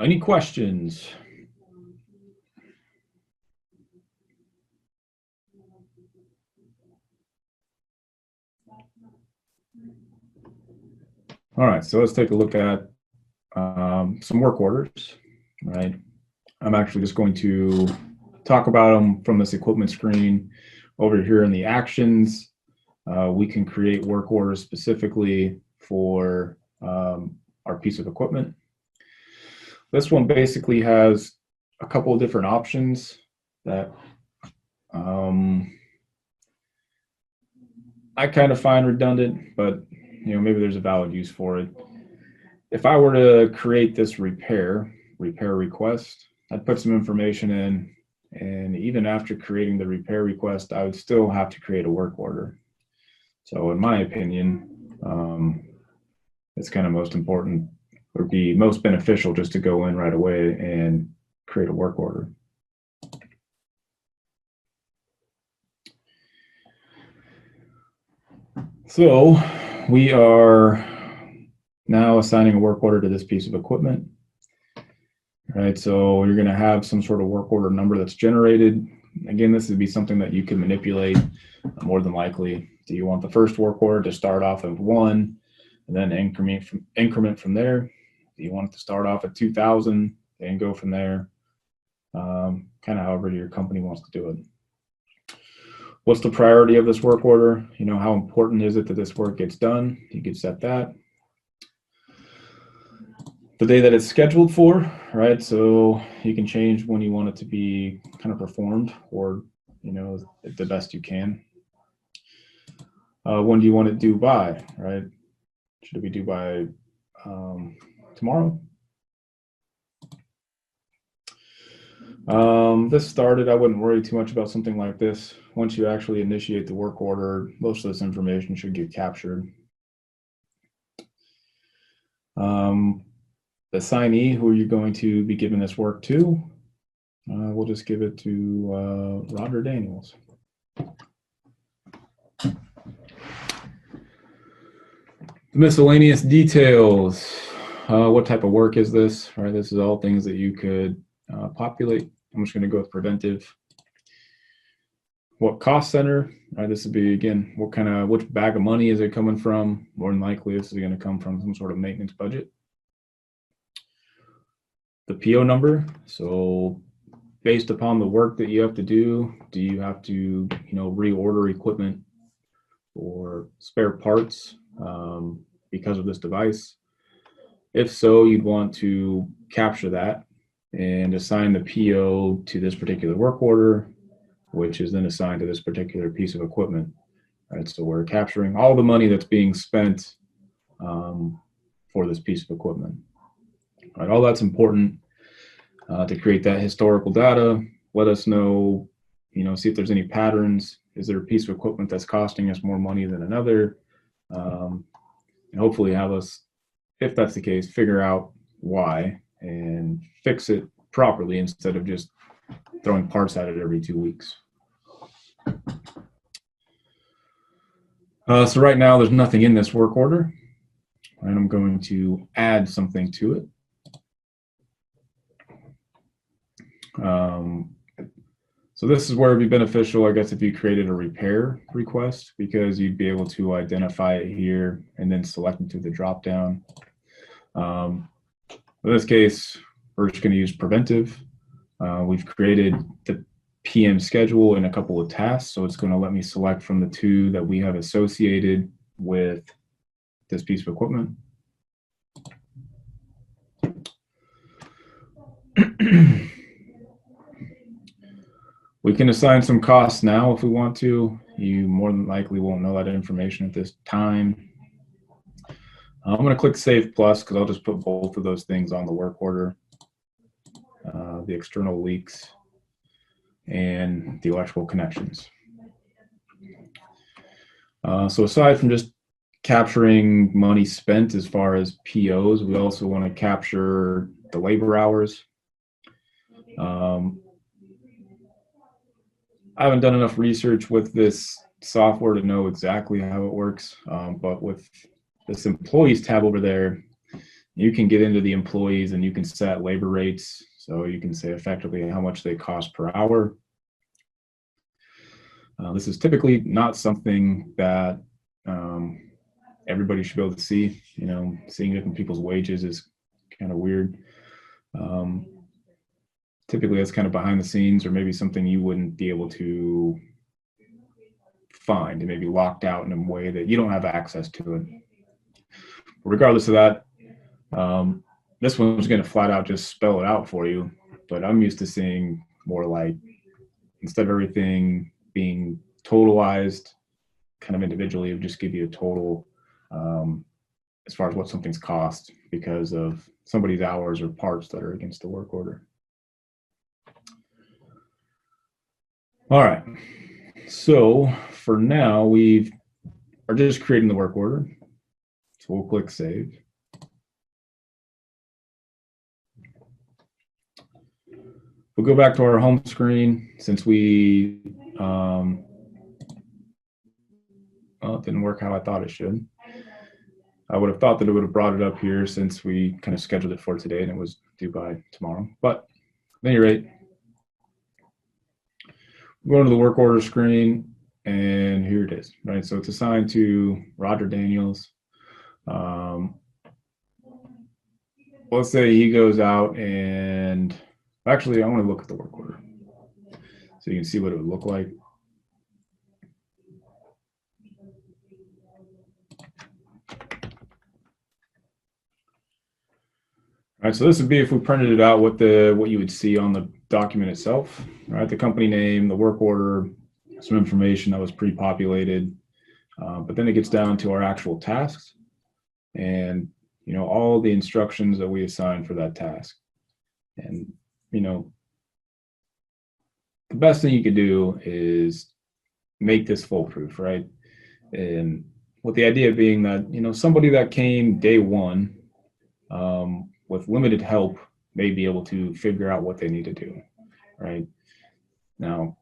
Any questions? All right, so let's take a look at some work orders, right? I'm actually just going to talk about them from this equipment screen. Over here in the actions, we can create work orders specifically for our piece of equipment. This one basically has a couple of different options that I kind of find redundant, but maybe there's a valid use for it. If I were to create this repair request, I'd put some information in, and even after creating the repair request, I would still have to create a work order. So in my opinion, it's kind of most important, or be most beneficial just to go in right away and create a work order. So we are now assigning a work order to this piece of equipment. Right, so you're going to have some sort of work order number that's generated. Again, this would be something that you can manipulate more than likely. Do you want the first work order to start off at 1 and then increment from there? Do you want it to start off at 2,000 and go from there? Kind of however your company wants to do it. What's the priority of this work order? How important is it that this work gets done? You could set that. The day that it's scheduled for, right? So you can change when you want it to be kind of performed, or the best you can. When do you want it due by, right? Should it be due by tomorrow? This started, I wouldn't worry too much about something like this. Once you actually initiate the work order, most of this information should get captured. The assignee, who are you going to be giving this work to? We'll just give it to Roger Daniels. Miscellaneous details. What type of work is this? Right, this is all things that you could populate. I'm just going to go with preventive. What cost center? Right, this would be, again, which bag of money is it coming from? More than likely, this is going to come from some sort of maintenance budget. The PO number. So based upon the work that you have to do you have to reorder equipment or spare parts because of this device? If so, you'd want to capture that and assign the PO to this particular work order, which is then assigned to this particular piece of equipment. Right, so we're capturing all the money that's being spent for this piece of equipment. Right, all that's important to create that historical data. Let us know, see if there's any patterns. Is there a piece of equipment that's costing us more money than another? And hopefully have us, if that's the case, figure out why and fix it properly instead of just throwing parts at it every 2 weeks. So right now there's nothing in this work order, and I'm going to add something to it. So this is where it'd be beneficial, I guess, if you created a repair request, because you'd be able to identify it here and then select it to the drop down. In this case, we're just going to use preventive. We've created the PM schedule and a couple of tasks, so it's going to let me select from the 2 that we have associated with this piece of equipment. We can assign some costs now if we want to. You more than likely won't know that information at this time. I'm going to click Save Plus because I'll just put both of those things on the work order. The external leaks and the electrical connections. So aside from just capturing money spent as far as POs, we also want to capture the labor hours. I haven't done enough research with this software to know exactly how it works, but with this employees tab over there, you can get into the employees and you can set labor rates. So you can say effectively how much they cost per hour. This is typically not something that everybody should be able to see. You know, seeing different people's wages is kind of weird. Typically that's kind of behind the scenes, or maybe something you wouldn't be able to find and maybe locked out in a way that you don't have access to it. Regardless of that, this one's going to flat out just spell it out for you. But I'm used to seeing more like, instead of everything being totalized kind of individually, it would just give you a total as far as what something's cost because of somebody's hours or parts that are against the work order. All right, so for now we are just creating the work order. So we'll click save. We'll go back to our home screen since we, well, it didn't work how I thought it should. I would have thought that it would have brought it up here since we kind of scheduled it for today and it was due by tomorrow. But at any rate, go to the work order screen and here it is, right? So it's assigned to Roger Daniels. Let's say he goes out and actually I want to look at the work order so you can see what it would look like. All right, so this would be if we printed it out, what you would see on the document itself. All right, the company name, the work order, some information that was pre-populated, but then it gets down to our actual tasks and all the instructions that we assign for that task. And the best thing you could do is make this foolproof, right? And with the idea being that somebody that came day one with limited help may be able to figure out what they need to do, right? Now,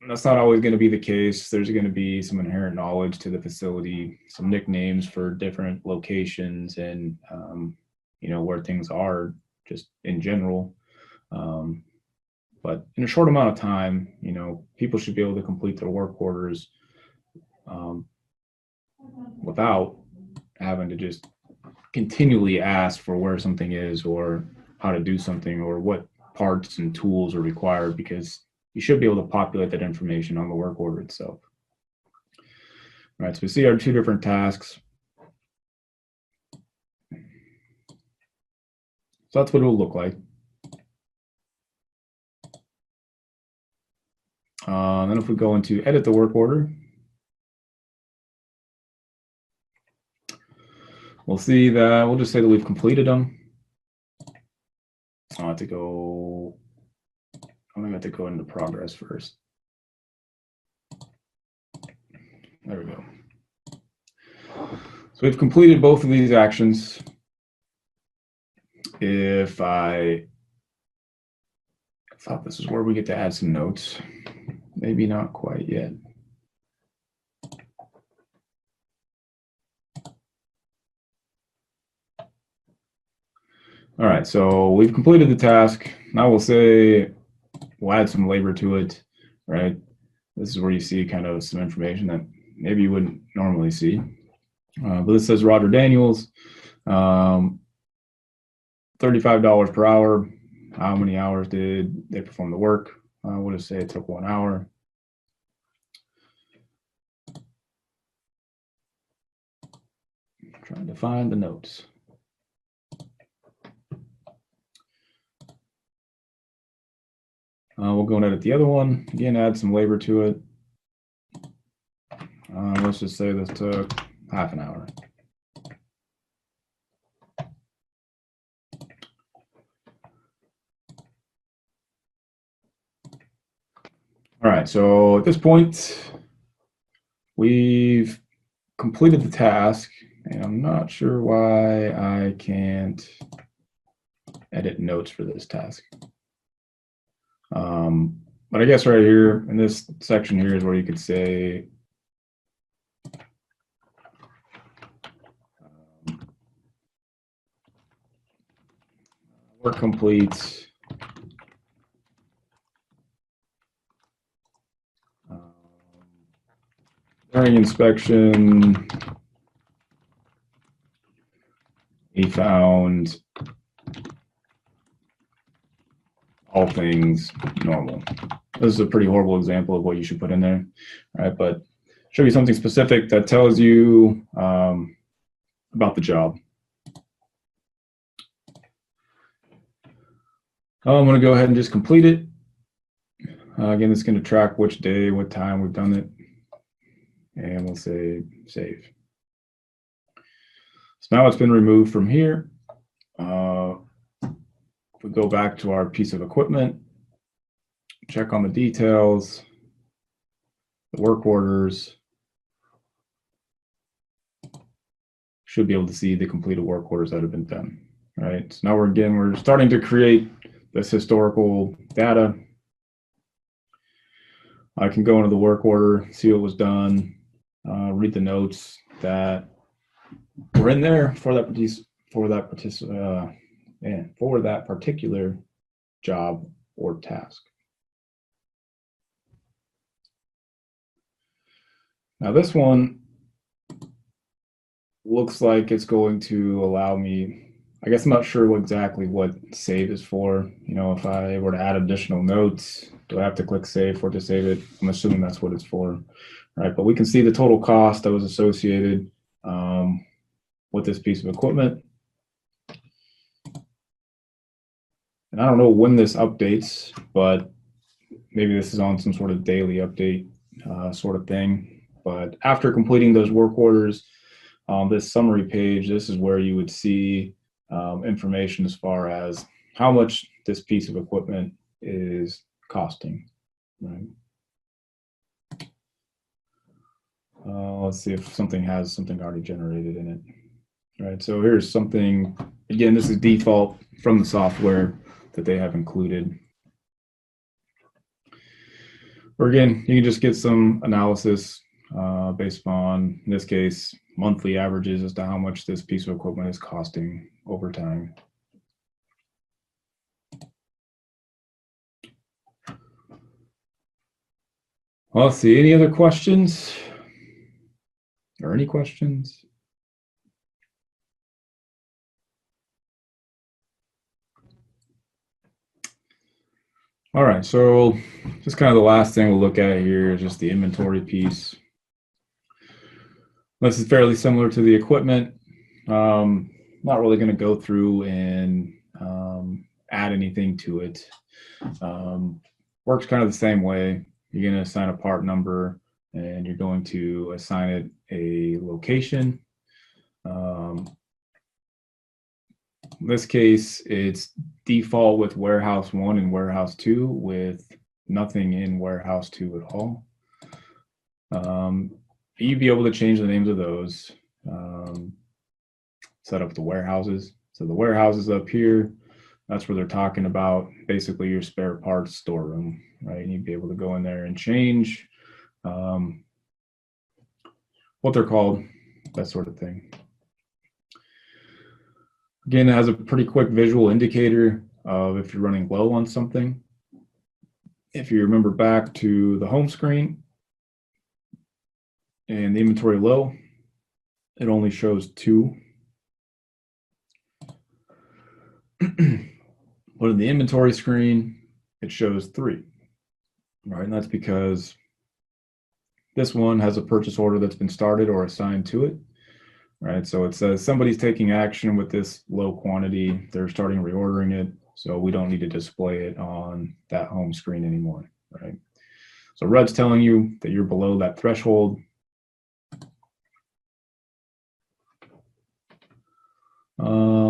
that's not always going to be the case. There's going to be some inherent knowledge to the facility, some nicknames for different locations and, where things are just in general. But in a short amount of time, people should be able to complete their work orders without having to just continually ask for where something is or how to do something or what parts and tools are required, because you should be able to populate that information on the work order itself. All right, so we see our two different tasks. So that's what it will look like. Then if we go into edit the work order, we'll see that we'll just say that we've completed them. I'm going to have to go into progress first. There we go. So we've completed both of these actions. If I thought this is where we get to add some notes, maybe not quite yet. All right, so we've completed the task. Now we'll say we'll add some labor to it, right? This is where you see kind of some information that maybe you wouldn't normally see. But this says Roger Daniels, $35 per hour. How many hours did they perform the work? We'll just say it took 1 hour. Trying to find the notes. We'll go and edit the other one. Again, add some labor to it. Let's just say this took half an hour. All right, so at this point, we've completed the task, and I'm not sure why I can't edit notes for this task. But I guess right here in this section here is where you could say work complete. During inspection, he found all things normal. This is a pretty horrible example of what you should put in there, right? But show you something specific that tells you about the job. I'm going to go ahead and just complete it. Again, it's going to track which day, what time we've done it. And we'll say save. So now it's been removed from here. If we go back to our piece of equipment, check on the details, the work orders, should be able to see the completed work orders that have been done. Right. So now we're starting to create this historical data. I can go into the work order, see what was done, read the notes that were in there for that particular job or task. Now this one looks like it's going to allow me, I guess I'm not sure exactly what save is for. You know, if I were to add additional notes, do I have to click save for it to save it? I'm assuming that's what it's for, right? But we can see the total cost that was associated with this piece of equipment. And I don't know when this updates, but maybe this is on some sort of daily update sort of thing. But after completing those work orders, this summary page, this is where you would see information as far as how much this piece of equipment is costing. Right? Let's see if something has something already generated in it. Right, so here's something, again, this is default from the software that they have included. Or again, you can just get some analysis based on, in this case, monthly averages as to how much this piece of equipment is costing over time. Well, let's see, any other questions? Or any questions? All right, so just kind of the last thing we'll look at here is just the inventory piece. This is fairly similar to the equipment. Not really going to go through and add anything to it. Works kind of the same way. You're going to assign a part number and you're going to assign it a location. In this case, it's default with warehouse 1 and warehouse 2 with nothing in warehouse 2 at all. You'd be able to change the names of those, set up the warehouses. So the warehouses up here, that's where they're talking about basically your spare parts storeroom, right? And you'd be able to go in there and change what they're called, that sort of thing. Again, it has a pretty quick visual indicator of if you're running low on something. If you remember back to the home screen and the inventory low, it only shows 2. But in the inventory screen, it shows 3, right? And that's because this one has a purchase order that's been started or assigned to it, right? So it says somebody's taking action with this low quantity. They're starting reordering it. So we don't need to display it on that home screen anymore, right? So red's telling you that you're below that threshold.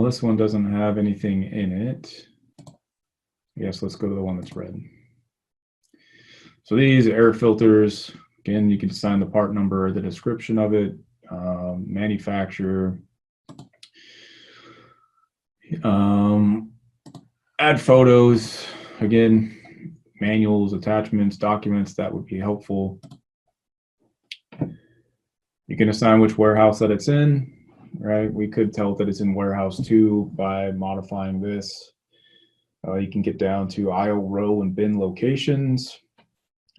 This one doesn't have anything in it. I guess let's go to the one that's red. So these air filters, again, you can assign the part number, the description of it, manufacturer, add photos, again, manuals, attachments, documents, that would be helpful. You can assign which warehouse that it's in, right? We could tell that it's in warehouse 2 by modifying this. You can get down to aisle, row, and bin locations.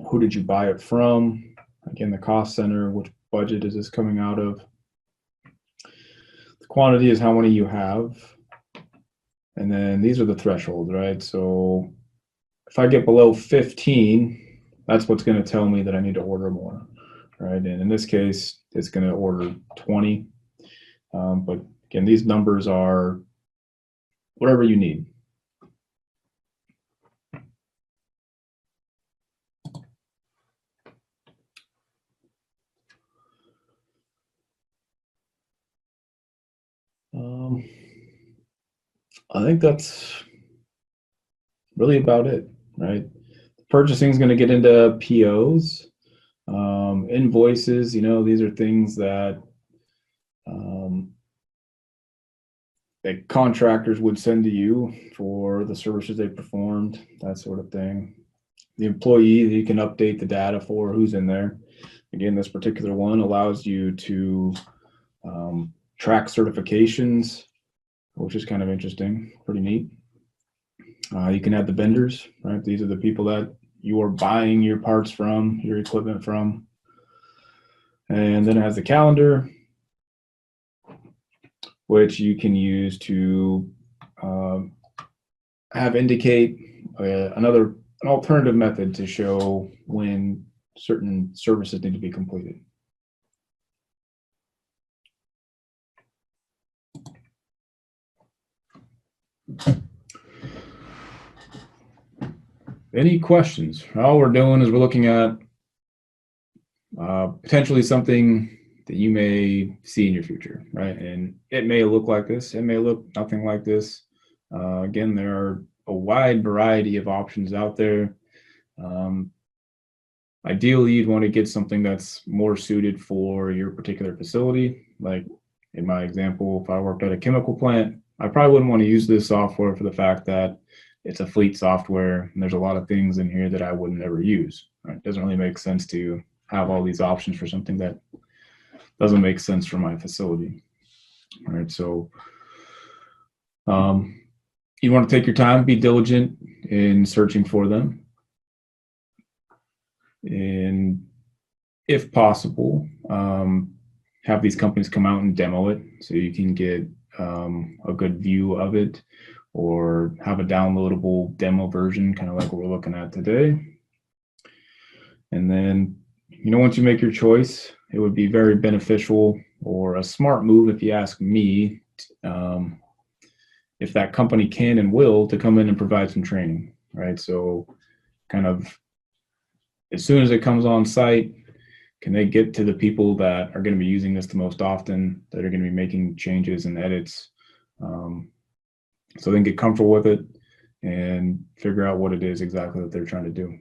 Who did you buy it from? Again, the cost center, which budget is this coming out of? The quantity is how many you have. And then these are the thresholds, right? So if I get below 15, that's what's going to tell me that I need to order more, right? And in this case, it's going to order 20. But again, these numbers are whatever you need. I think that's really about it, right? Purchasing is going to get into POs, invoices. These are things that that contractors would send to you for the services they performed, that sort of thing. The employee, you can update the data for who's in there. Again, this particular one allows you to track certifications, which is kind of interesting, pretty neat. You can add the vendors, right? These are the people that you are buying your parts from, your equipment from. And then it has the calendar, which you can use to have indicate an alternative method to show when certain services need to be completed. Any questions? All we're doing is we're looking at potentially something that you may see in your future, right? And it may look like this, it may look nothing like this. Again, there are a wide variety of options out there. Ideally, you'd want to get something that's more suited for your particular facility. Like in my example, if I worked at a chemical plant, I probably wouldn't want to use this software for the fact that it's a fleet software and there's a lot of things in here that I wouldn't ever use. Right? It doesn't really make sense to have all these options for something that doesn't make sense for my facility. All right, so you want to take your time, be diligent in searching for them. And if possible, have these companies come out and demo it so you can get a good view of it, or have a downloadable demo version, kind of like what we're looking at today. And then, once you make your choice, it would be very beneficial or a smart move, if you ask me, if that company can and will, to come in and provide some training, right? So kind of as soon as it comes on site, can they get to the people that are going to be using this the most often, that are going to be making changes and edits, so they can get comfortable with it and figure out what it is exactly that they're trying to do.